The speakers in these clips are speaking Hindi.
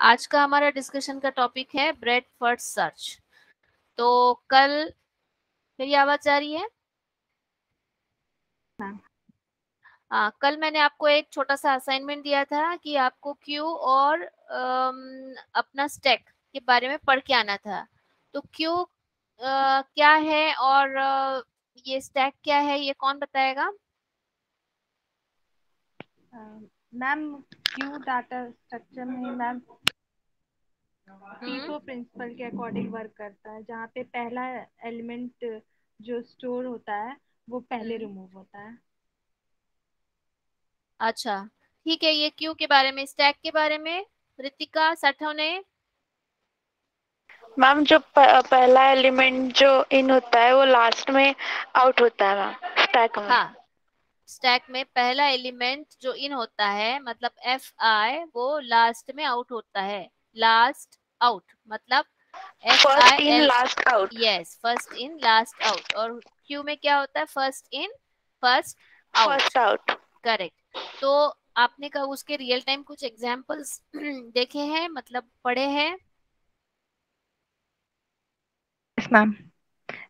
आज का हमारा डिस्कशन का टॉपिक है ब्रेड फर्स्ट सर्च। तो कल मेरी आवाज आ रही है? कल मैंने आपको एक छोटा सा असाइनमेंट दिया था कि आपको क्यू और अपना स्टैक के बारे में पढ़ के आना था। तो क्यू क्या है और ये स्टैक क्या है, ये कौन बताएगा? मैम क्यू डाटा स्ट्रक्चर में मैम फीफो प्रिंसिपल के अकॉर्डिंग वर्क करता है, जहाँ पे पहला एलिमेंट जो स्टोर होता है वो पहले रिमूव होता है। अच्छा, ठीक है। ये क्यू के बारे में, स्टैक के बारे में रितिका साठव ने। मैम जो पहला एलिमेंट जो इन होता है वो लास्ट में आउट होता है मैम स्टैक में। हाँ, स्टैक में पहला एलिमेंट जो इन होता है मतलब एफ आई, वो लास्ट में आउट होता है। लास्ट आउट मतलब F I first in L. Last out. Yes, first in last out. और क्यू में क्या होता है? First in first out. First out. Correct. तो आपने कहा उसके रियल टाइम कुछ एग्जांपल्स देखे हैं, मतलब पढ़े हैं? मैम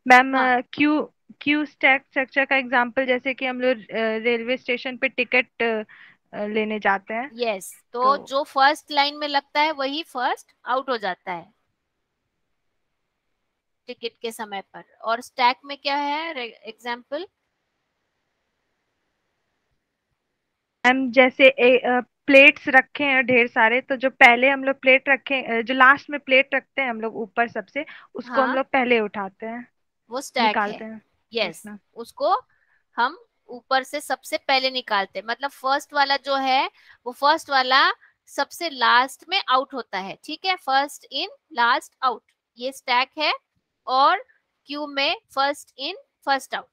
मैम हाँ। क्यू क्यू स्टैक स्ट्रक्चर का एग्जांपल जैसे कि हम लोग रेलवे स्टेशन पे टिकट लेने जाते हैं। यस, तो तो जो फर्स्ट लाइन में लगता है वही फर्स्ट आउट हो जाता है टिकट के समय पर। और स्टैक में क्या है एग्जांपल? मैम जैसे प्लेट्स रखे हैं ढेर सारे, तो जो पहले हम लोग प्लेट रखे जो लास्ट में प्लेट रखते हैं हम लोग ऊपर सबसे, उसको हम हाँ, लोग पहले उठाते हैं, वो स्टैक है। निकालते हैं। Yes yes, ma'am. उसको हम ऊपर से सबसे पहले निकालते हैं, मतलब फर्स्ट वाला जो है वो फर्स्ट वाला सबसे लास्ट में आउट होता है। ठीक है, फर्स्ट इन लास्ट आउट, ये स्टैक है। और क्यू में फर्स्ट इन फर्स्ट आउट।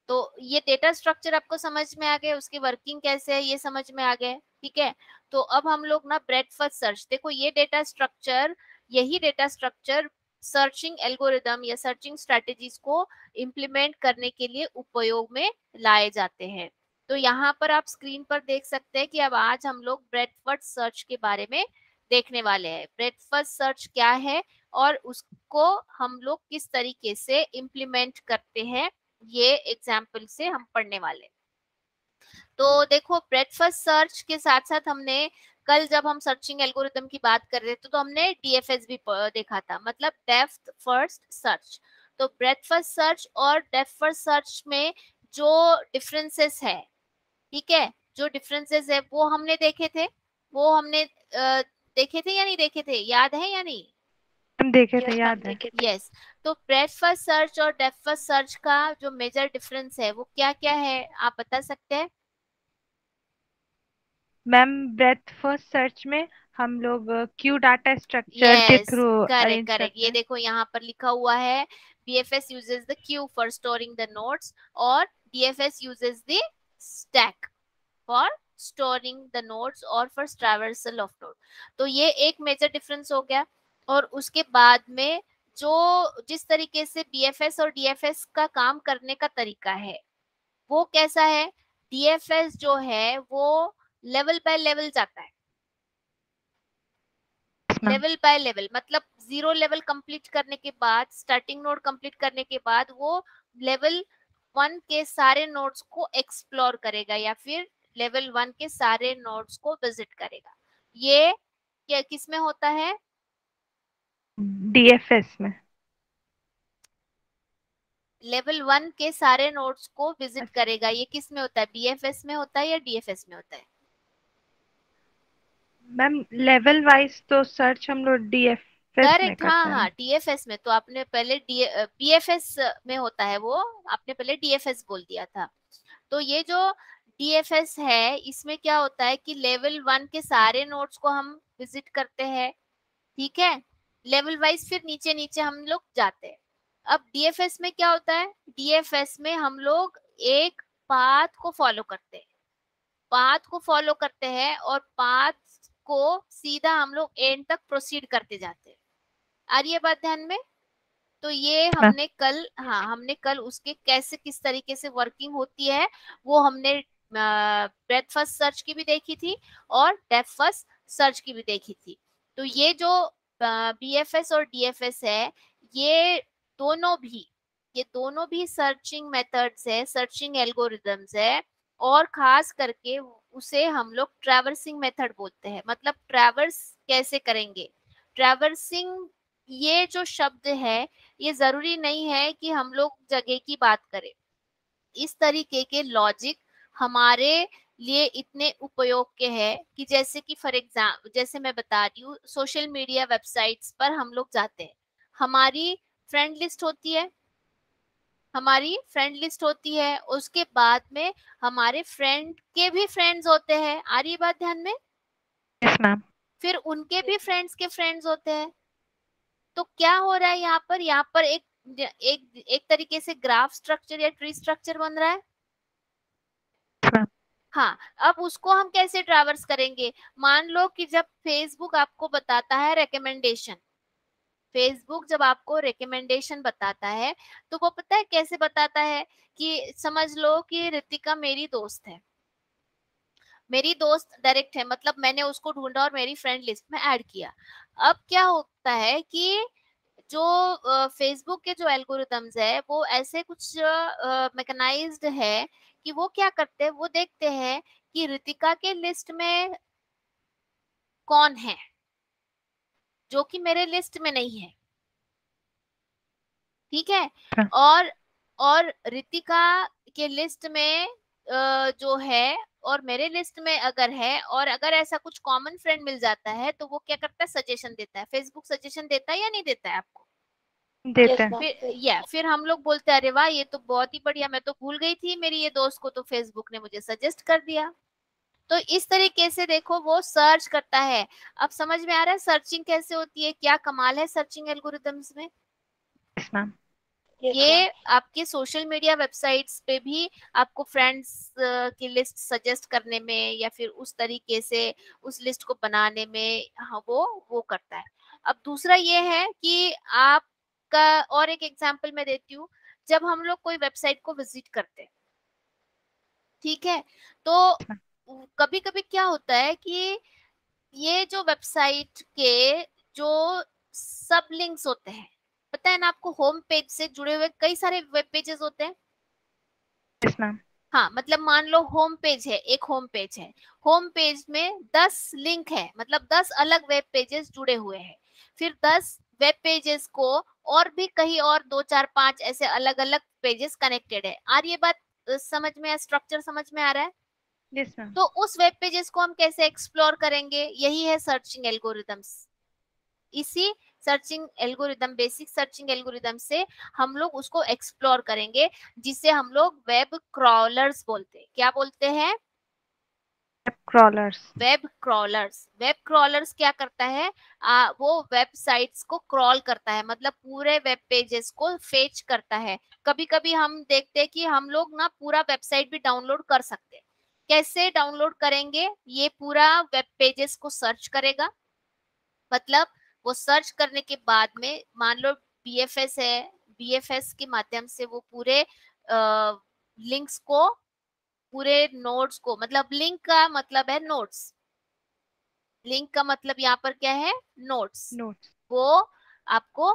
तो ये डेटा स्ट्रक्चर आपको समझ में आ गए, उसकी वर्किंग कैसे है ये समझ में आ गए। ठीक है, तो अब हम लोग ना ब्रेड फर्स्ट सर्च, देखो ये डेटा स्ट्रक्चर, यही डेटा स्ट्रक्चर सर्चिंग एल्गोरिदम या सर्चिंग स्ट्रेटेजीज को इम्प्लीमेंट करने के लिए उपयोग में लाए जाते हैं। तो यहाँ पर आप स्क्रीन पर देख सकते हैं कि अब आज हम लोग ब्रेड फर्स्ट सर्च के बारे में देखने वाले हैं। ब्रेड फर्स्ट सर्च क्या है और उसको हम लोग किस तरीके से इम्प्लीमेंट करते हैं, ये एग्जाम्पल से हम पढ़ने वाले। तो देखो, ब्रेडफास्ट सर्च के साथ साथ हमने कल जब हम सर्चिंग एल्गोरिदम की बात कर रहे थे तो हमने डीएफएस भी देखा था, मतलब डेप्थ फर्स्ट सर्च। तो ब्रेडफास्ट सर्च और डेप्थ फर्स्ट सर्च में जो डिफरेंसेस है, ठीक है, जो डिफरेंसेस है वो हमने देखे थे। वो हमने देखे थे या नहीं देखे थे, याद है या नहीं? हम देखे थे, यस मैम याद है। देखे थे। यस। तो ब्रेडथ फर्स्ट सर्च और डेप्थ फर्स्ट सर्च का जो मेजर डिफरेंस है वो क्या क्या है, आप बता सकते हैं? मैम ब्रेथ फर्स्ट सर्च में हम लोग क्यू डाटा स्ट्रक्चर के yes, through correct arrange correct. करते ये हैं। देखो यहाँ पर लिखा हुआ है, BFS uses the queue for storing the nodes और DFS uses the stack for storing the nodes और for traversal of node। तो ये एक मेजर डिफरेंस हो गया। और उसके बाद में जो जिस तरीके से BFS और DFS का काम करने का तरीका है वो कैसा है? DFS जो है वो लेवल बाय लेवल जाता है। मैम लेवल बाय लेवल मतलब जीरो लेवल कंप्लीट करने के बाद, स्टार्टिंग नोड कंप्लीट करने के बाद वो लेवल 1 के सारे नोड्स को एक्सप्लोर करेगा या फिर लेवल 1 के सारे नोड्स को विजिट करेगा। ये क्या किस में होता है? डीएफएस में। लेवल 1 के सारे नोड्स को विजिट अच्छा करेगा, ये किस में होता है? बीएफएस में होता है या डीएफएस में होता है? मैम, लेवल वाइज तो सर्च हम लोग डीएफएस में करेक्ट, हाँ करते हाँ, हैं। डीएफएस में। तो आपने पहले बीएफएस में होता है वो, आपने पहले डीएफएस बोल दिया था। तो ये जो डीएफएस है इसमें क्या होता है कि लेवल 1 के सारे नोड्स को हम विजिट करते हैं। ठीक है, लेवल वाइज फिर नीचे नीचे हम लोग जाते हैं। अब डीएफएस में क्या होता है? डीएफएस में हम लोग एक पाथ को फॉलो करते हैं, पाथ को फॉलो करते हैं और पाथ को सीधा हम लोग एंड तक प्रोसीड करते जाते हैं। आ रही है बात ध्यान में? तो ये मैम हमने कल, हाँ हमने कल उसके कैसे किस तरीके से वर्किंग होती है वो हमने ब्रेथ फर्स्ट सर्च की भी देखी थी और डेप्थ फर्स्ट सर्च की भी देखी थी। तो ये जो BFS और DFS है, ये दोनों भी सर्चिंग मेथड्स है, सर्चिंग एल्गोरिदम्स है, और खास करके उसे हम लोग ट्रैवर्सिंग मेथड बोलते हैं। मतलब ट्रैवर्स कैसे करेंगे, ट्रैवर्सिंग, ये जो शब्द है ये जरूरी नहीं है कि हम लोग जगह की बात करें। इस तरीके के लॉजिक हमारे लिए इतने उपयोग के हैं कि जैसे कि फॉर एग्जाम्पल, जैसे मैं बता रही हूँ, सोशल मीडिया वेबसाइट्स पर हम लोग जाते हैं, हमारी फ्रेंड लिस्ट होती है, उसके बाद में हमारे फ्रेंड के भी फ्रेंड्स होते हैं, आ रही बात ध्यान में? Yes ma'am. फिर उनके भी फ्रेंड्स के फ्रेंड्स होते हैं। तो क्या हो रहा है यहाँ पर एक तरीके से ग्राफ स्ट्रक्चर या ट्री स्ट्रक्चर बन रहा है। हाँ, अब उसको हम कैसे ट्रैवर्स करेंगे? मान लो कि जब फेसबुक आपको बताता है रिकमेंडेशन, फेसबुक जब आपको रिकमेंडेशन बताता है, तो वो पता है कैसे बताता है? कि समझ लो कि रितिका मेरी दोस्त है, मेरी दोस्त डायरेक्ट है, मतलब मैंने उसको ढूंढा और मेरी फ्रेंड लिस्ट में ऐड किया। अब क्या होता है कि जो फेसबुक के जो एल्गोरिदम्स है वो ऐसे कुछ मैकेनाइज्ड है कि वो क्या करते हैं, वो देखते हैं कि रितिका के लिस्ट में कौन है जो कि मेरे लिस्ट में नहीं है, ठीक है। और रितिका के लिस्ट में जो है और मेरे लिस्ट में अगर है, और अगर ऐसा कुछ कॉमन फ्रेंड मिल जाता है, तो वो क्या करता है, सजेशन देता है। फेसबुक सजेशन देता है या नहीं देता है आपको? देते हैं। फिर हम लोग बोलते हैं अरे वाह, ये तो बहुत ही बढ़िया, मैं तो भूल गई थी मेरी ये दोस्त को, तो फेसबुक ने मुझे सजेस्ट कर दिया। तो इस तरीके से देखो वो सर्च करता है। अब समझ में आ रहा है सर्चिंग कैसे होती है, क्या कमाल है सर्चिंग एल्गोरिदम्स में। Yes ma'am. ये आपके सोशल मीडिया वेबसाइट्स पे भी आपको फ्रेंड्स की लिस्ट सजेस्ट करने में या फिर उस तरीके से उस लिस्ट को बनाने में, हाँ, वो करता है। अब दूसरा ये है कि आपका, और एक एग्जांपल मैं देती हूँ, जब हम लोग कोई वेबसाइट को विजिट करते हैं, ठीक है, तो कभी कभी क्या होता है कि ये जो वेबसाइट के जो सब लिंक्स होते हैं, पता है ना आपको, होम पेज से जुड़े हुए कई सारे वेब पेजेस होते हैं। Yes ma'am. हाँ, मतलब मान लो होम पेज है, एक होम पेज है, होम पेज में 10 लिंक है, मतलब 10 अलग वेब पेजेस जुड़े हुए हैं। फिर 10 वेब पेजेस को और भी कहीं और 2 4 5 ऐसे अलग अलग पेजेस कनेक्टेड है। आ रही है बात समझ में, स्ट्रक्चर समझ में आ रहा है? Yes ma'am. तो उस वेब पेजेस को हम कैसे एक्सप्लोर करेंगे? यही है सर्चिंग एल्गोरिदम्स। इसी searching algorithm, basic searching algorithm से हम लोग उसको एक्सप्लोर करेंगे, जिसे हम लोग वेब क्रॉलर्स बोलते हैं। क्या बोलते हैं? क्रॉलर्स। वेब क्रॉलर्स क्या करता है? वो वेबसाइट्स को क्रॉल करता है, मतलब पूरे वेब पेजेस को फेच करता है। कभी कभी हम देखते हैं कि हम लोग ना पूरा वेबसाइट भी डाउनलोड कर सकते हैं। कैसे डाउनलोड करेंगे? ये पूरा वेब पेजेस को सर्च करेगा, मतलब वो सर्च करने के बाद में, मान लो BFS है, BFS के माध्यम से वो पूरे लिंक्स को, पूरे नोड्स को, मतलब लिंक का मतलब है नोट्स, लिंक का मतलब यहाँ पर क्या है, नोट्स, नोट्स। वो आपको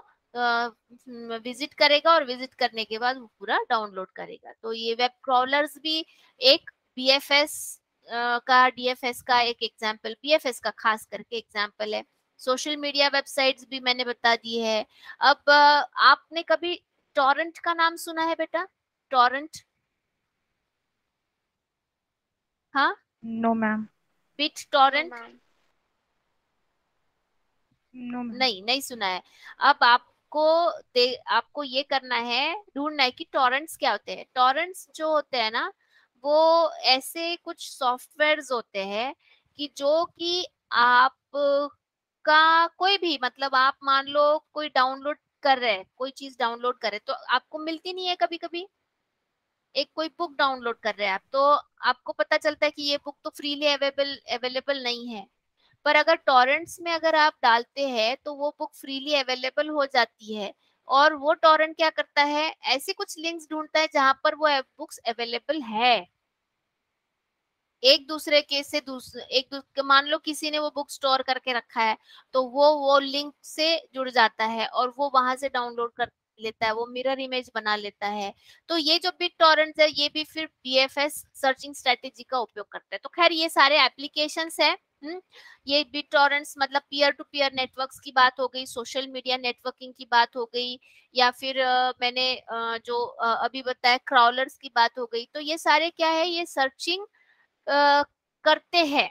विजिट करेगा और विजिट करने के बाद वो पूरा डाउनलोड करेगा। तो ये वेब क्रॉलर्स भी एक BFS का, DFS का एक एग्जाम्पल, BFS का खास करके एग्जाम्पल है। सोशल मीडिया वेबसाइट्स भी मैंने बता दी है। अब आपने कभी टॉरेंट का नाम सुना है बेटा? टॉरेंट, हाँ, no ma'am. Bit torrent? No ma'am. नहीं सुना है। अब आपको ये करना है, ढूंढना है कि टॉरेंट्स क्या होते हैं। टॉरेंट्स जो होते हैं ना, वो ऐसे कुछ सॉफ्टवेयर्स होते हैं कि जो कि आप का कोई भी, मतलब आप मान लो कोई डाउनलोड कर रहे हैं, कोई चीज डाउनलोड कर रहे हैं, तो आपको मिलती नहीं है कभी कभी। एक कोई बुक डाउनलोड कर रहे हैं आप, तो आपको पता चलता है कि ये बुक तो फ्रीली अवेलेबल नहीं है। पर अगर टॉरेंट्स में अगर आप डालते हैं तो वो बुक फ्रीली अवेलेबल हो जाती है। और वो टॉरेंट क्या करता है, ऐसे कुछ लिंक्स ढूंढता है जहां पर वो बुक्स अवेलेबल है। एक दूसरे के से मान लो किसी ने वो बुक स्टोर करके रखा है, तो वो लिंक से जुड़ जाता है और वो वहां से डाउनलोड कर लेता है, वो मिरर इमेज बना लेता है। तो ये जो बिट टॉरेंट है ये भी फिर बीएफएस सर्चिंग स्ट्रेटेजी का उपयोग करता है। तो खैर ये सारे एप्लीकेशंस है। ये बिट टॉरेंट्स मतलब पीयर टू पीयर नेटवर्क्स की बात हो गई, सोशल मीडिया नेटवर्किंग की बात हो गई, या फिर मैंने जो अभी बताया क्राउलर्स की बात हो गई। तो ये सारे क्या है, ये सर्चिंग करते हैं।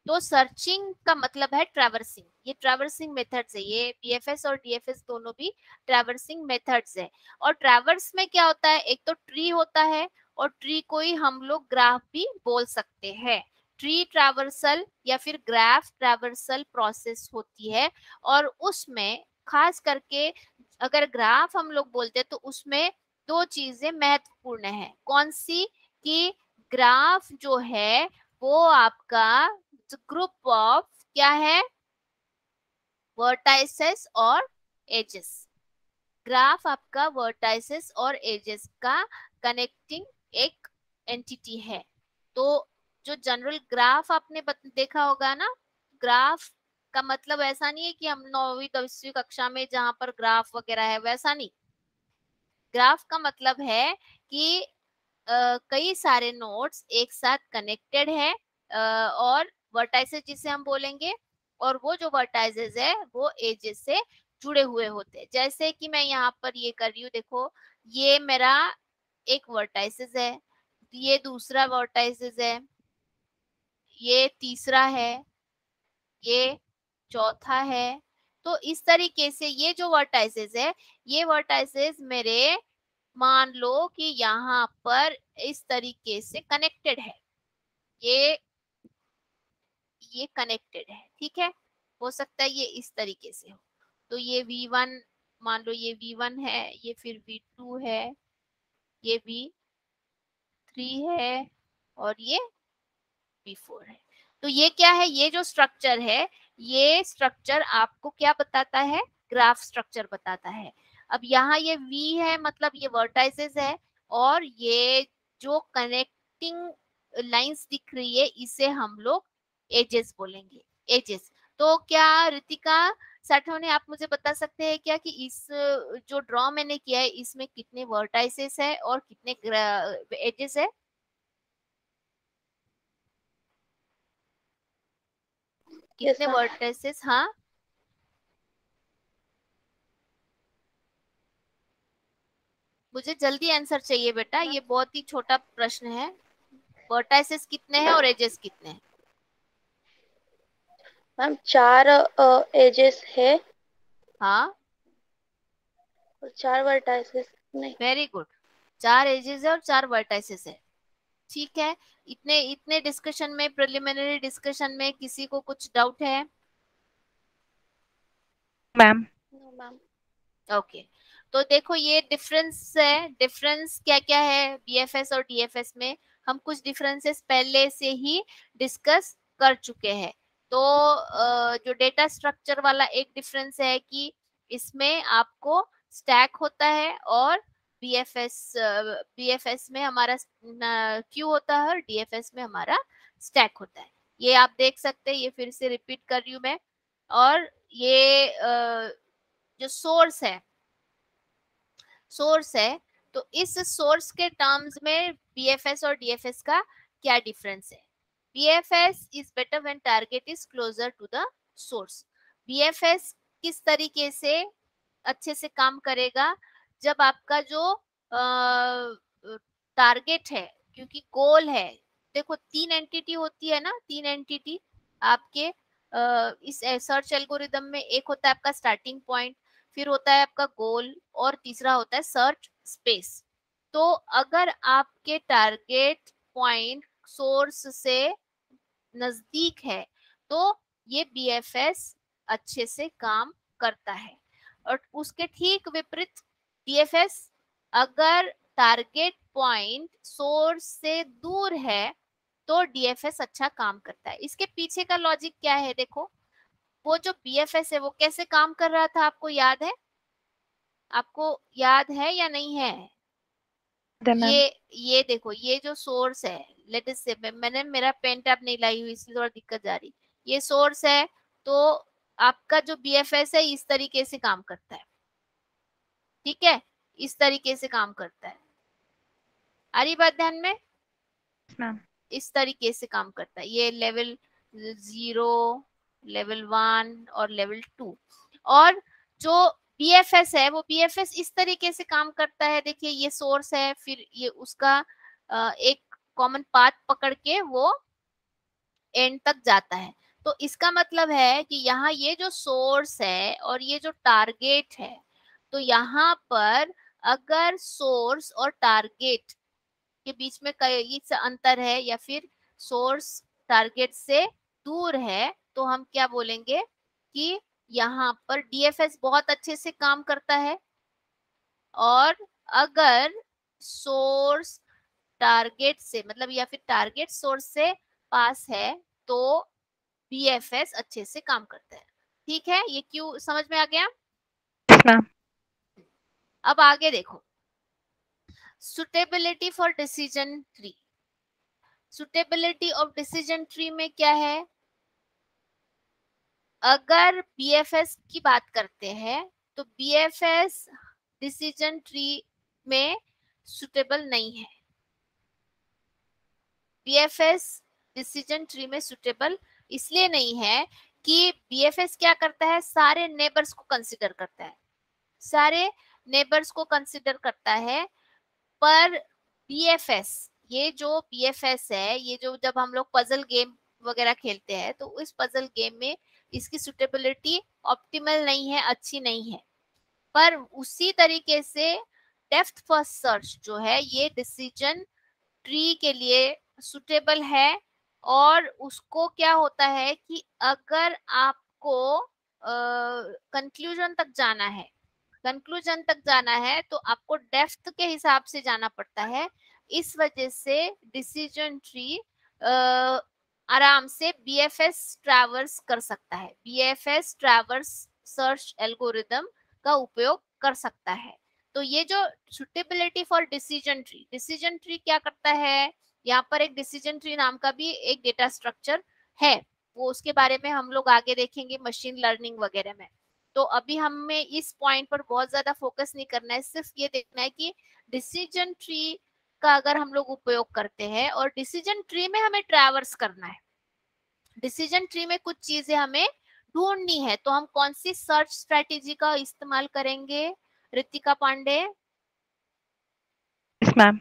तो सर्चिंग का मतलब है ट्रैवर्सिंग, ये ट्रैवर्सिंग मेथड्स है, ये बीएफएस और डीएफएस दोनों भी ट्रैवर्सिंग मेथड्स है। और ट्रैवर्स में क्या होता है, एक तो ट्री होता है, और ट्री को ही हम लोग ग्राफ भी बोल सकते हैं। ट्री ट्रैवर्सल या फिर ग्राफ ट्रैवर्सल प्रोसेस होती है, और उसमें खास करके अगर ग्राफ हम लोग बोलते हैं तो उसमें दो चीजें महत्वपूर्ण है। कौन सी? कि ग्राफ जो है वो आपका ग्रुप ऑफ क्या है, वर्टाइसेस और एजेस। ग्राफ आपका वर्टाइसेस और एजेस का कनेक्टिंग एक एंटिटी है। तो जो जनरल ग्राफ आपने देखा होगा ना, ग्राफ का मतलब ऐसा नहीं है कि हम 9वीं 10वीं कक्षा में जहां पर ग्राफ वगैरह है वैसा नहीं। ग्राफ का मतलब है कि कई सारे नोड्स एक साथ कनेक्टेड है, और वर्टाइसेस जिसे हम बोलेंगे, और वो जो वर्टाइसेस है वो एजेस से जुड़े हुए होते हैं। जैसे कि मैं यहाँ पर ये कर रही हूँ, देखो ये मेरा एक वर्टाइसेस है, ये दूसरा वर्टाइसेस है, ये तीसरा है, ये चौथा है। तो इस तरीके से ये जो वर्टाइसेस है, ये वर्टाइसेस मेरे मान लो कि यहाँ पर इस तरीके से कनेक्टेड है, ये कनेक्टेड है, ठीक है। हो सकता है ये इस तरीके से हो। तो ये V1, मान लो ये V1 है, ये फिर V2 है, ये V3 है, और ये V4 है। तो ये क्या है, ये जो स्ट्रक्चर है, ये स्ट्रक्चर आपको क्या बताता है, ग्राफ स्ट्रक्चर बताता है। अब यहाँ ये V है, मतलब ये वर्टाइसेस है, और ये जो कनेक्टिंग लाइंस दिख रही है इसे हम लोग एजेस बोलेंगे, एजेस। तो क्या रितिका साठवने आप मुझे बता सकते हैं क्या कि इस जो ड्रॉ मैंने किया है इसमें कितने वर्टाइसेस है और कितने एजेस है? कितने वर्टाइसेस? हाँ, मुझे जल्दी आंसर चाहिए बेटा, ये बहुत ही छोटा प्रश्न है। वर्टाइसेस कितने हैं और एजेस कितने हैं? मैम 4 एजेस है हाँ, और 4 वर्टाइसेस नहीं। वेरी गुड, 4 एजेस है और 4 वर्टाइसेस है, ठीक है। इतने इतने डिस्कशन में, प्रिलिमिनरी डिस्कशन में किसी को कुछ डाउट है? Ma'am no ma'am. ओके, तो देखो ये डिफरेंस है। डिफरेंस क्या क्या है बीएफएस और डीएफएस में, हम कुछ डिफरेंसेस पहले से ही डिस्कस कर चुके हैं। तो जो डेटा स्ट्रक्चर वाला एक डिफरेंस है कि इसमें आपको स्टैक होता है, और बीएफएस में हमारा क्यू होता है और डीएफएस में हमारा स्टैक होता है। ये आप देख सकते हैं, ये फिर से रिपीट कर रही हूँ मैं। और ये जो सोर्स है, तो इस सोर्स के टर्म्स में बीएफएस और डीएफएस का क्या डिफरेंस है? BFS is better when target is closer to the source. BFS किस तरीके से अच्छे से काम करेगा, जब आपका जो टारगेट है, क्योंकि गोल है, देखो 3 एंटिटी होती है ना, 3 एंटिटी आपके इस सर्च एल्गोरिदम में। एक होता है आपका स्टार्टिंग पॉइंट, फिर होता है आपका गोल, और तीसरा होता है सर्च स्पेस। तो अगर आपके टारगेट पॉइंट सोर्स से नजदीक है तो ये बीएफएस अच्छे से काम करता है, और उसके ठीक विपरीत डीएफएस, अगर टारगेट पॉइंट सोर्स से दूर है तो डीएफएस अच्छा काम करता है। इसके पीछे का लॉजिक क्या है, देखो वो जो बीएफएस है वो कैसे काम कर रहा था, आपको याद है? आपको याद है या नहीं है? ये देखो, ये जो सोर्स है, लेट अस से मैंने मेरा पेन टैब नहीं लाई हुई इसलिए थोड़ा दिक्कत जा रही। ये सोर्स है, तो आपका जो बीएफएस है इस तरीके से काम करता है, ठीक है, इस तरीके से काम करता है। आ रही बात ध्यान में? मैम। इस तरीके से काम करता है। ये लेवल 0, लेवल 1 और लेवल 2। और जो बीएफएस है वो बीएफएस इस तरीके से काम करता है। देखिए ये सोर्स है, फिर ये उसका एक कॉमन पाथ पकड़ के वो एंड तक जाता है। तो इसका मतलब है कि यहाँ ये जो सोर्स है और ये जो टारगेट है, तो यहाँ पर अगर सोर्स और टारगेट के बीच में कई अंतर है या फिर सोर्स टारगेट से दूर है, तो हम क्या बोलेंगे कि यहाँ पर डीएफएस बहुत अच्छे से काम करता है। और अगर सोर्स टारगेट से मतलब या फिर टारगेट सोर्स से पास है तो बीएफएस अच्छे से काम करता है। ठीक है, ये क्यों समझ में आ गया? मैम। अब आगे देखो, suitability for decision tree. Suitability of decision tree में क्या है? अगर बीएफएस की बात करते हैं तो बीएफएस डिसीजन ट्री में सुटेबल नहीं है। बीएफएस डिसीजन ट्री में सुटेबल इसलिए नहीं है कि बीएफएस क्या करता है, सारे नेबर्स को कंसीडर करता है, सारे नेबर्स को कंसीडर करता है। पर बीएफएस, ये जो बीएफएस है, ये जो जब हम लोग पजल गेम वगैरह खेलते हैं तो इस पजल गेम में इसकी सुटेबिलिटी ऑप्टिमल नहीं है, अच्छी नहीं है। पर उसी तरीके से डेप्थ फर्स्ट सर्च जो है ये डिसीजन ट्री के लिए सुटेबल है। और उसको क्या होता है कि अगर आपको कंक्लूजन तक जाना है, कंक्लूजन तक जाना है तो आपको डेप्थ के हिसाब से जाना पड़ता है। इस वजह से डिसीजन ट्री आराम से बीएफएस ट्रैवर्स कर सकता है, बीएफएस ट्रैवर्स सर्च एल्गोरिदम का उपयोग कर सकता है। तो ये जो suitability for decision tree, decision tree क्या करता है, यहाँ पर एक डिसीजन ट्री नाम का भी एक डेटा स्ट्रक्चर है, वो उसके बारे में हम लोग आगे देखेंगे मशीन लर्निंग वगैरह में। तो अभी हमें इस पॉइंट पर बहुत ज्यादा फोकस नहीं करना है, सिर्फ ये देखना है कि डिसीजन ट्री का अगर हम लोग उपयोग करते हैं और डिसीजन ट्री में हमें ट्रैवर्स करना है, डिसीजन ट्री में कुछ चीजें हमें ढूंढनी है, तो हम कौन सी सर्च स्ट्रेटेजी का इस्तेमाल करेंगे रितिका पांडे? Yes ma'am.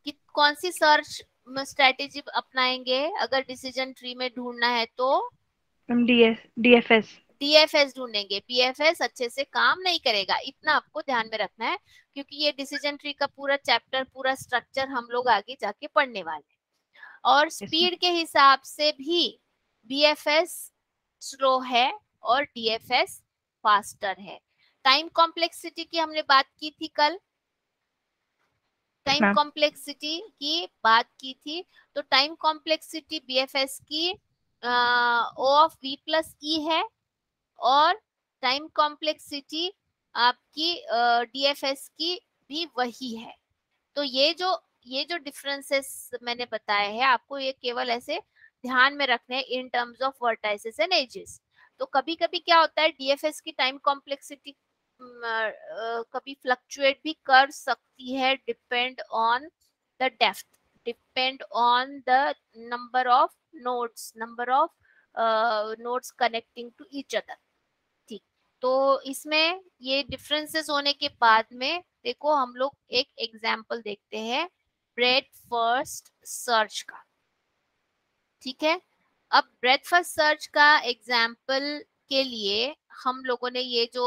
कि कौन सी सर्च स्ट्रेटेजी अपनाएंगे अगर डिसीजन ट्री में ढूंढना है? तो डीएफएस। डीएफएस ढूंढेंगे। पीएफएस अच्छे से काम नहीं करेगा, इतना आपको ध्यान में रखना है, क्योंकि ये डिसीजन ट्री का पूरा चैप्टर, पूरा स्ट्रक्चर हम लोग आगे जाके पढ़ने वाले हैं। और स्पीड के हिसाब से भी बीएफएस स्लो है और डीएफएस फास्टर है। टाइम कॉम्प्लेक्सिटी की हमने बात की थी कल, टाइम कॉम्प्लेक्सिटी की बात की थी। तो टाइम कॉम्प्लेक्सिटी बीएफएस की ओ ऑफ वी प्लस ई है और टाइम कॉम्प्लेक्सिटी आपकी डीएफएस की भी वही है। तो ये जो डिफरेंसेस मैंने बताए हैं आपको, ये केवल ऐसे ध्यान में रखने हैं in terms of vertices and edges. तो कभी कभी क्या होता है, डीएफएस की टाइम कॉम्प्लेक्सिटी कभी फ्लक्चुएट भी कर सकती है, depend on the depth, depend on the number of nodes, number of nodes connecting to each other. ठीक, तो इसमें ये डिफरेंसेस होने के बाद में देखो हम लोग एक एग्जाम्पल देखते हैं ब्रेथ फर्स्ट सर्च का। ठीक है, अब ब्रेथ फर्स्ट सर्च का एग्जाम्पल के लिए हम लोगों ने ये जो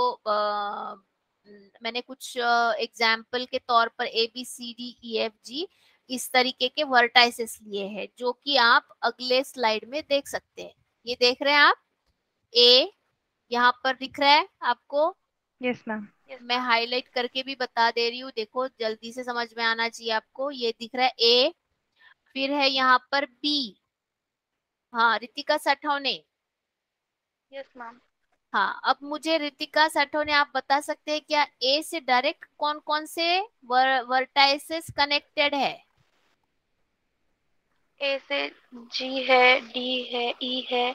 मैंने कुछ एग्जाम्पल के तौर पर A B C D E F G इस तरीके के वर्टाइसेस लिए हैं, जो कि आप अगले स्लाइड में देख सकते हैं। ये देख रहे हैं आप, ए यहाँ पर दिख रहा है आपको? Yes ma'am. मैं हाईलाइट करके भी बता दे रही हूँ, देखो जल्दी से समझ में आना चाहिए आपको। ये दिख रहा है ए, फिर है यहाँ पर बी। हाँ, रितिका सठौने। Yes ma'am. हाँ, अब मुझे रितिका सठोने आप बता सकते हैं क्या ए से डायरेक्ट कौन कौन से वर्टाइसेस कनेक्टेड है? ए से जी है, डी है, ई है,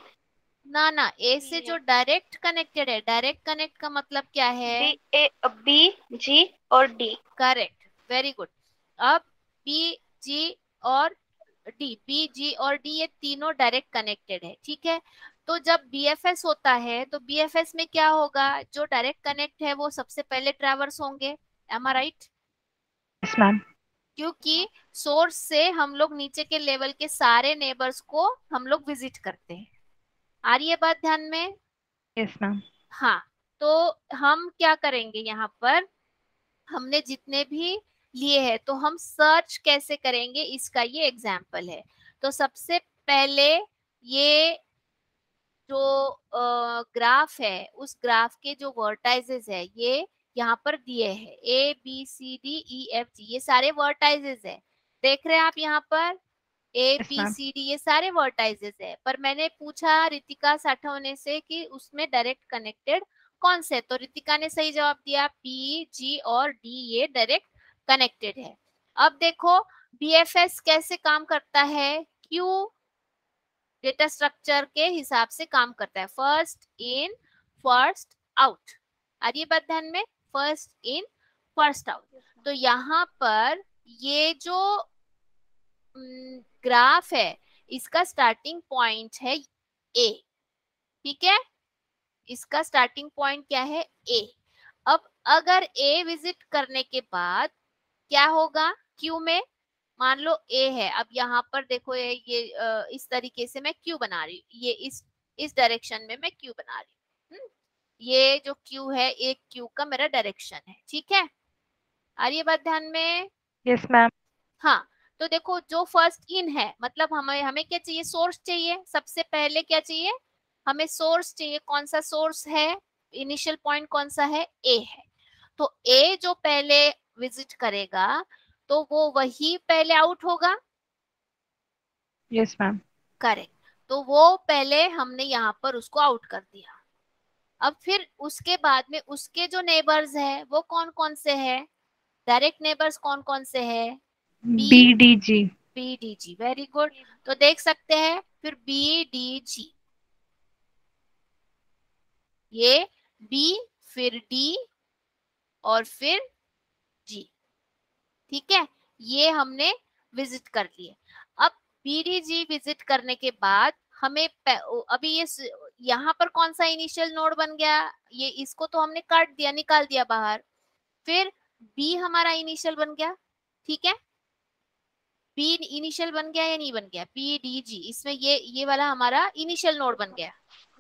ना ना, ए बी से जो है, डायरेक्ट कनेक्टेड है, डायरेक्ट कनेक्ट का मतलब क्या है? बी, जी और डी। Correct, very good. अब बी, जी और डी, बी जी और डी ये तीनों डायरेक्ट कनेक्टेड है, ठीक है। तो जब बीएफएस होता है तो बीएफएस में क्या होगा, जो डायरेक्ट कनेक्ट है वो सबसे पहले ट्रैवर्स होंगे, एम आई राइट? Yes ma'am. क्योंकि सोर्स से हम लोग नीचे के लेवल के सारे नेबर्स को हम लोग विजिट करते हैं। आ रही है बात ध्यान में? Yes ma'am. हाँ, तो हम क्या करेंगे यहाँ पर, हमने जितने भी लिए हैं तो हम सर्च कैसे करेंगे इसका ये एग्जाम्पल है। तो सबसे पहले ये जो ग्राफ है उस ग्राफ के जो वर्टाइजेस है ये यहाँ पर दिए हैं, A B C D E F G, ये सारे वर्टाइजेस है। देख रहे हैं आप यहाँ पर A yes B ma'am. C D ये सारे वर्टाइजेस है, पर मैंने पूछा रितिका साठवने से कि उसमें डायरेक्ट कनेक्टेड कौन से, तो रितिका ने सही जवाब दिया, पी जी और डी ये डायरेक्ट कनेक्टेड है। अब देखो बीएफएस कैसे काम करता है, क्यू डेटा स्ट्रक्चर के हिसाब से काम करता है, फर्स्ट इन फर्स्ट आउट। आ रही है बात ध्यान में, फर्स्ट इन फर्स्ट आउट। तो यहाँ पर ये जो ग्राफ है इसका स्टार्टिंग पॉइंट है ए, ठीक है, इसका स्टार्टिंग पॉइंट क्या है, ए। अब अगर ए विजिट करने के बाद क्या होगा, क्यू में मान लो ए है, अब यहाँ पर देखो ये इस तरीके से मैं क्यू बना रही हूँ, ये इस डायरेक्शन में मैं क्यू बना रही हूँ। ये जो क्यू है एक क्यू का मेरा डायरेक्शन है, ठीक है। आ रही है बात ध्यान में? Yes ma'am. हाँ, तो देखो जो फर्स्ट इन है मतलब हमें हमें क्या चाहिए, सोर्स चाहिए, सबसे पहले क्या चाहिए, हमें सोर्स चाहिए। कौन सा सोर्स है, इनिशियल पॉइंट कौन सा है, ए है। तो ए जो पहले विजिट करेगा तो वो वही पहले आउट होगा, यस मैम। करेक्ट। तो वो पहले हमने यहाँ पर उसको आउट कर दिया। अब फिर उसके बाद में उसके जो नेबर्स है वो कौन कौन से है, डायरेक्ट नेबर्स कौन कौन से है, B B D G. B D G, very good. तो देख सकते हैं फिर बी डी जी, ये बी फिर डी और फिर जी, ठीक है, ये हमने विजिट कर लिए। अब बीडीजी विजिट करने के बाद हमें अभी ये यहाँ पर कौन सा इनिशियल नोड बन गया, ये इसको तो हमने काट दिया, निकाल दिया बाहर। फिर बी हमारा इनिशियल बन गया, ठीक है, बी इनिशियल बन गया या नहीं बन गया, बी डी जी, इसमें ये वाला हमारा इनिशियल नोड बन गया।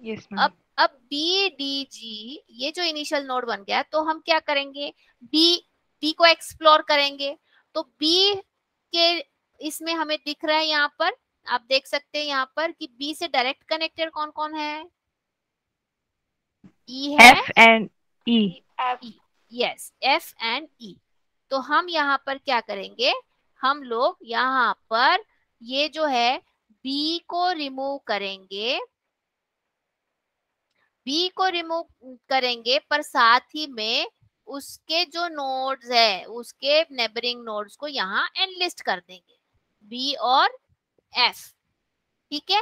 Yes ma'am. अब बी डी जी ये जो इनिशियल नोड बन गया तो हम क्या करेंगे, बी बी को एक्सप्लोर करेंगे। तो बी के इसमें हमें दिख रहा है यहाँ पर, आप देख सकते हैं यहाँ पर कि बी से डायरेक्ट कनेक्टेड कौन कौन है, ई है, F and E. E, yes, F and E. तो हम यहाँ पर क्या करेंगे, हम लोग यहाँ पर ये जो है बी को रिमूव करेंगे, बी को रिमूव करेंगे, पर साथ ही में उसके जो नोड्स है उसके नेबरिंग नोड्स को यहाँ एनलिस्ट कर देंगे, बी और एफ, ठीक है,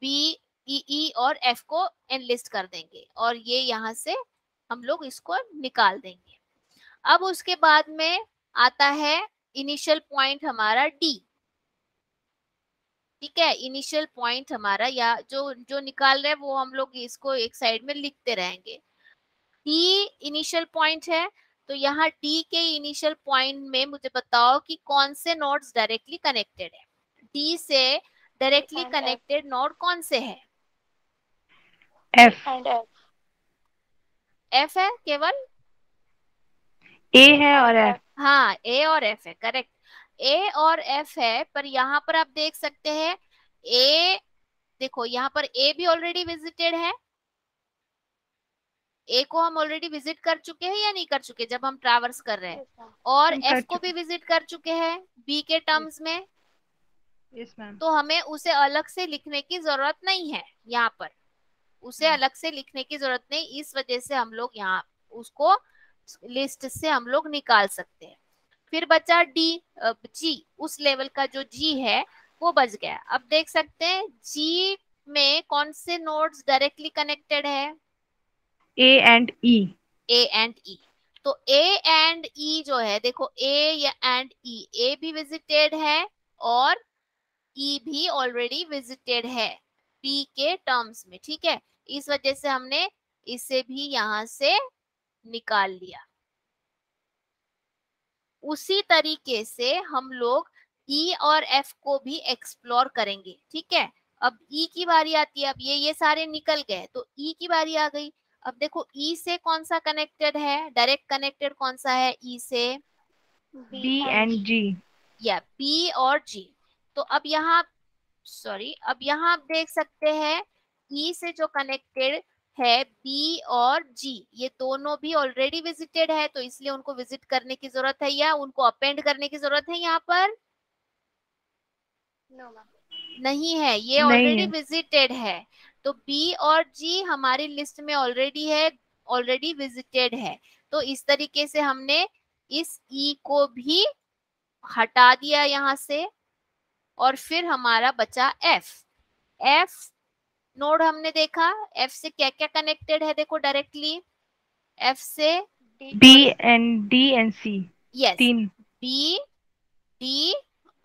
बी ई और एफ को एनलिस्ट कर देंगे और ये यहाँ से हम लोग इसको निकाल देंगे। अब उसके बाद में आता है इनिशियल पॉइंट हमारा डी, ठीक है, इनिशियल पॉइंट हमारा या जो जो निकाल रहे हैं वो हम लोग इसको एक साइड में लिखते रहेंगे। डी इनिशियल पॉइंट है, तो यहाँ डी के इनिशियल पॉइंट में मुझे बताओ कि कौन से नोड्स डायरेक्टली कनेक्टेड है, डी से डायरेक्टली कनेक्टेड नोड कौन से है, एफ। And F. एफ है केवल, ए है और एफ। हाँ ए और एफ है, करेक्ट, ए और एफ है। पर यहाँ पर आप देख सकते हैं ए, देखो यहाँ पर ए भी ऑलरेडी विजिटेड है, ए को हम ऑलरेडी विजिट कर चुके हैं या नहीं कर चुके जब हम ट्रैवर्स कर रहे हैं, और हम एफ कर को भी चुके। विजिट कर चुके हैं बी के टर्म्स में। Yes ma'am. तो हमें उसे अलग से लिखने की जरूरत नहीं है यहाँ पर, उसे अलग से लिखने की जरूरत नहीं, इस वजह से हम लोग यहाँ उसको लिस्ट से हम लोग निकाल सकते हैं। फिर बचा डी, जी, उस लेवल का जो जी है वो बच गया। अब देख सकते हैं जी में कौन से नोड्स डायरेक्टली कनेक्टेड है? A and E. A and E. तो ए एंड ई जो है, देखो ए या एंड ई, ए भी विजिटेड है और ई भी ऑलरेडी विजिटेड है बी के टर्म्स में, ठीक है। इस वजह से हमने इसे भी यहां से निकाल लिया। उसी तरीके से हम लोग ई और एफ को भी एक्सप्लोर करेंगे, ठीक है। अब ई की बारी आती है, अब ये सारे निकल गए तो ई की बारी आ गई। अब देखो ई से कौन सा कनेक्टेड है, डायरेक्ट कनेक्टेड कौन सा है ई से? बी एंड जी। या बी और जी। तो अब यहाँ, सॉरी, अब यहाँ आप देख सकते हैं ई से जो कनेक्टेड है बी और जी, ये दोनों भी ऑलरेडी विजिटेड है, तो इसलिए उनको विजिट करने की जरूरत है या उनको अपेंड करने की जरूरत है यहाँ पर? नहीं है, ये नहीं ऑलरेडी है। विजिटेड है। तो बी और जी हमारी लिस्ट में ऑलरेडी है, ऑलरेडी विजिटेड है। तो इस तरीके से हमने इस ई को भी हटा दिया यहाँ से। और फिर हमारा बचा एफ। एफ नोड हमने देखा, एफ से क्या क्या कनेक्टेड है, देखो डायरेक्टली एफ से B and D and C. Yes, तीन। बी, डी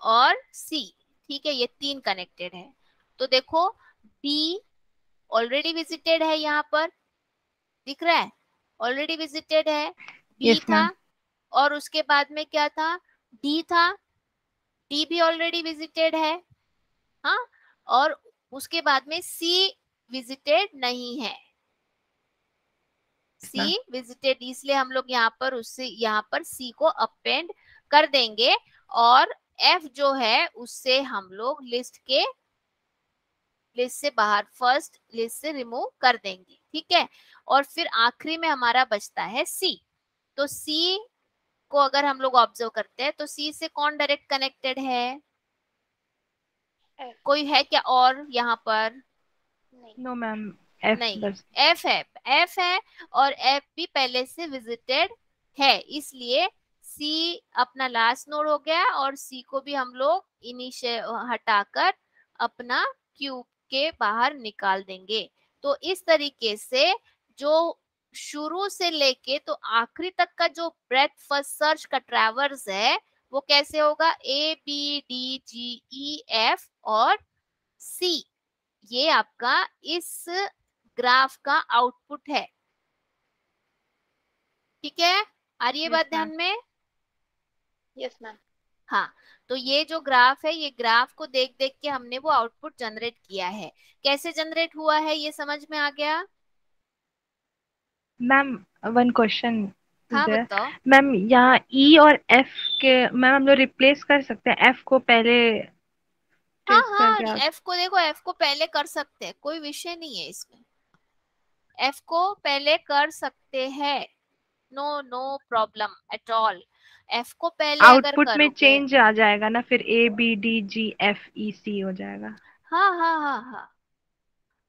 और सी, ठीक है, ये तीन कनेक्टेड है। तो देखो बी ऑलरेडी विजिटेड है, यहाँ पर दिख रहा है, ऑलरेडी विजिटेड है। बी यस था मैम। और उसके बाद में क्या था? डी था, डी भी ऑलरेडी विजिटेड है। हाँ, और उसके बाद में सी विजिटेड नहीं है, सी विजिटेड, इसलिए हम लोग यहाँ पर उससे यहाँ पर सी को अपेंड कर देंगे और एफ जो है उससे हम लोग लिस्ट से बाहर, फर्स्ट लिस्ट से रिमूव कर देंगे, ठीक है। और फिर आखिरी में हमारा बचता है सी। तो सी को अगर हम लोग ऑब्जर्व करते हैं तो सी से कौन डायरेक्ट कनेक्टेड है? कोई है क्या और यहाँ पर? नो मैम, एफ नहीं, बस। एफ है, एफ है और एफ भी पहले से विजिटेड है, इसलिए सी अपना लास्ट नोड हो गया और सी को भी हम लोग इनिशियल हटाकर अपना क्यूब के बाहर निकाल देंगे। तो इस तरीके से जो शुरू से लेके तो आखिरी तक का जो ब्रेथ फर्स्ट सर्च का ट्रैवर्स है वो कैसे होगा? A B D G E F और सी, ये आपका इस ग्राफ का आउटपुट है, ठीक है। आ रही है यस बात मैम। ध्यान में? Yes ma'am. हाँ, तो ये जो ग्राफ है, ये ग्राफ को देख देख के हमने वो आउटपुट जनरेट किया है। कैसे जनरेट हुआ है ये समझ में आ गया? मैम, वन क्वेश्चन हाँ इधर। बताओ। मैम यहाँ ई और एफ के, मैम हम लोग रिप्लेस कर सकते हैं एफ को पहले हाँ ट्रेस हाँ, करके एफ को देखो, एफ को पहले कर सकते हैं, कोई विषय नहीं है इसमें, एफ को पहले कर सकते हैं, no no problem at all. F को पहले अगर आउटपुट में करोगे, चेंज आ जाएगा ना, फिर A B D G F E C हो जाएगा। हाँ हाँ हाँ हाँ।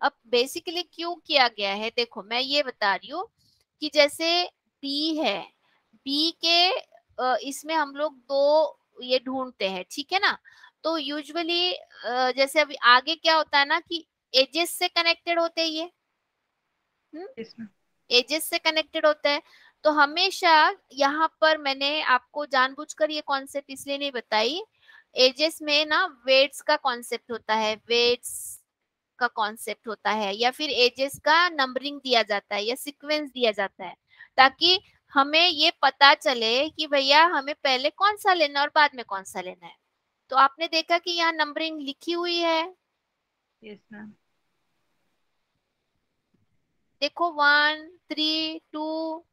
अब बेसिकली क्यों किया गया है, देखो मैं ये बता रही हूँ कि जैसे बी है, बी के इसमें हम लोग दो ये ढूंढते हैं, ठीक है ना। तो यूजुअली जैसे अभी आगे क्या होता है ना कि एजेस से कनेक्टेड होते हैं ये, इसमें एजेस से कनेक्टेड होता है। तो हमेशा यहाँ पर मैंने आपको जानबूझकर ये कॉन्सेप्ट इसलिए नहीं बताई, एजेस में ना वेट्स का कॉन्सेप्ट होता है, वेट्स का कॉन्सेप्ट होता है, या फिर एजेस का नंबरिंग दिया जाता है या सीक्वेंस दिया जाता है, ताकि हमें ये पता चले कि भैया हमें पहले कौन सा लेना है और बाद में कौन सा लेना है। तो आपने देखा कि यहाँ नंबरिंग लिखी हुई है, यस मैम। देखो 1 3 2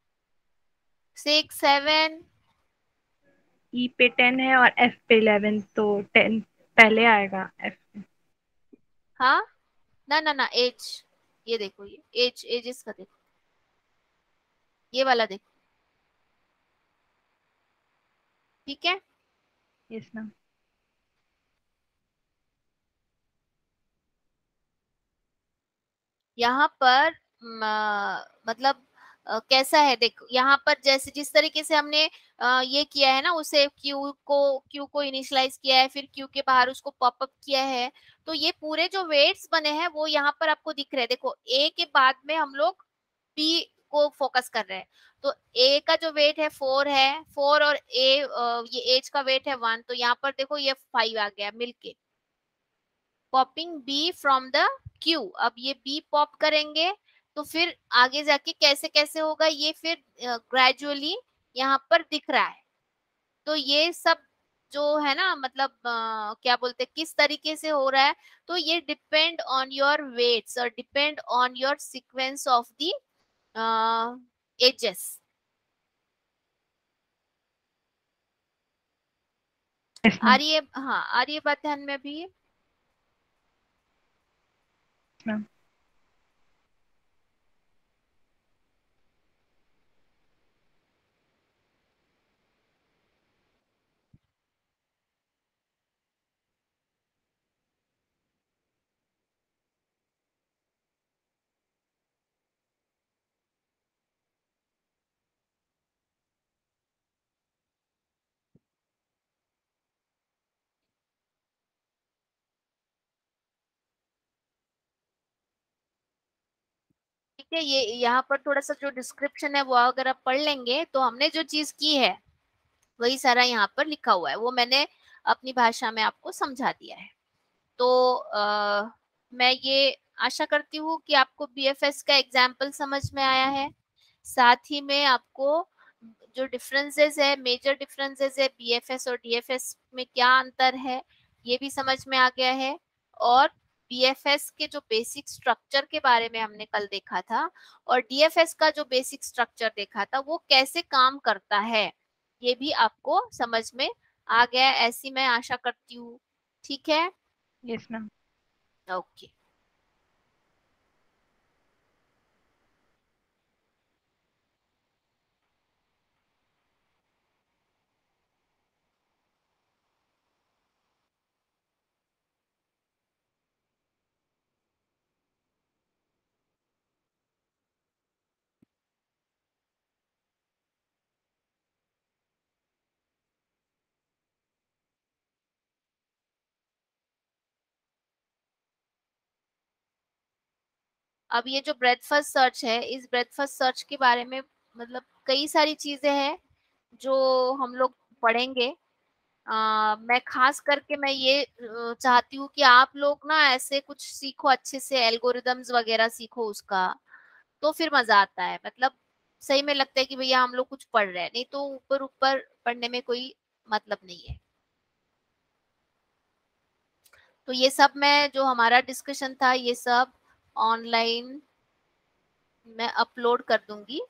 6 7। ई पे 10 है और एफ पे 11, तो 10 पहले आएगा एफ। हाँ, ना ना ना, एज, ये देखो, ये एज, एजेस का देखो, ये वाला देखो, ठीक है। Yes ma'am. यहाँ पर मतलब कैसा है, देखो यहाँ पर जैसे जिस तरीके से हमने ये किया है ना, उसे क्यू को इनिशियलाइज किया है, फिर क्यू के बाहर उसको पॉपअप किया है, तो ये पूरे जो वेट्स बने हैं वो यहाँ पर आपको दिख रहे हैं। देखो ए के बाद में हम लोग पी को फोकस कर रहे हैं, तो ए का जो वेट है 4 है, 4 और ए ये एज का वेट है 1, तो यहाँ पर देखो ये 5 आ गया मिलके, popping B from the queue. अब ये बी पॉप करेंगे तो फिर आगे जाके कैसे कैसे होगा ये फिर ग्रेजुअली यहाँ पर दिख रहा है। तो ये सब जो है ना, मतलब क्या बोलते हैं किस तरीके से हो रहा है, तो ये डिपेंड ऑन योर वेट्स और depend on your sequence of the edges. आ रही है, हाँ आ रही है बात ध्यान में भी। मैम ठीक है, ये यहाँ पर थोड़ा सा जो डिस्क्रिप्शन है वो अगर आप पढ़ लेंगे तो हमने जो चीज की है वही सारा यहाँ पर लिखा हुआ है, वो मैंने अपनी भाषा में आपको समझा दिया है। तो मैं ये आशा करती हूँ कि आपको बीएफएस का एग्जाम्पल समझ में आया है, साथ ही में आपको जो डिफरेंसेस है, मेजर डिफरेंसेस है बीएफएस और डीएफएस में क्या अंतर है ये भी समझ में आ गया है, और बीएफएस के जो बेसिक स्ट्रक्चर के बारे में हमने कल देखा था और डीएफएस का जो बेसिक स्ट्रक्चर देखा था वो कैसे काम करता है ये भी आपको समझ में आ गया, ऐसी मैं आशा करती हूँ। ठीक है, यस मैम। ओके। अब ये जो ब्रेथ फर्स्ट सर्च है, इस ब्रेथ फर्स्ट सर्च के बारे में मतलब कई सारी चीजें हैं जो हम लोग पढ़ेंगे। मैं खास करके मैं ये चाहती हूँ कि आप लोग ना ऐसे कुछ सीखो, अच्छे से एल्गोरिदम्स वगैरह सीखो उसका, तो फिर मजा आता है। मतलब सही में लगता है कि भैया हम लोग कुछ पढ़ रहे हैं, नहीं तो ऊपर ऊपर पढ़ने में कोई मतलब नहीं है। तो ये सब मैं जो हमारा डिस्कशन था ये सब ऑनलाइन मैं अपलोड कर दूंगी।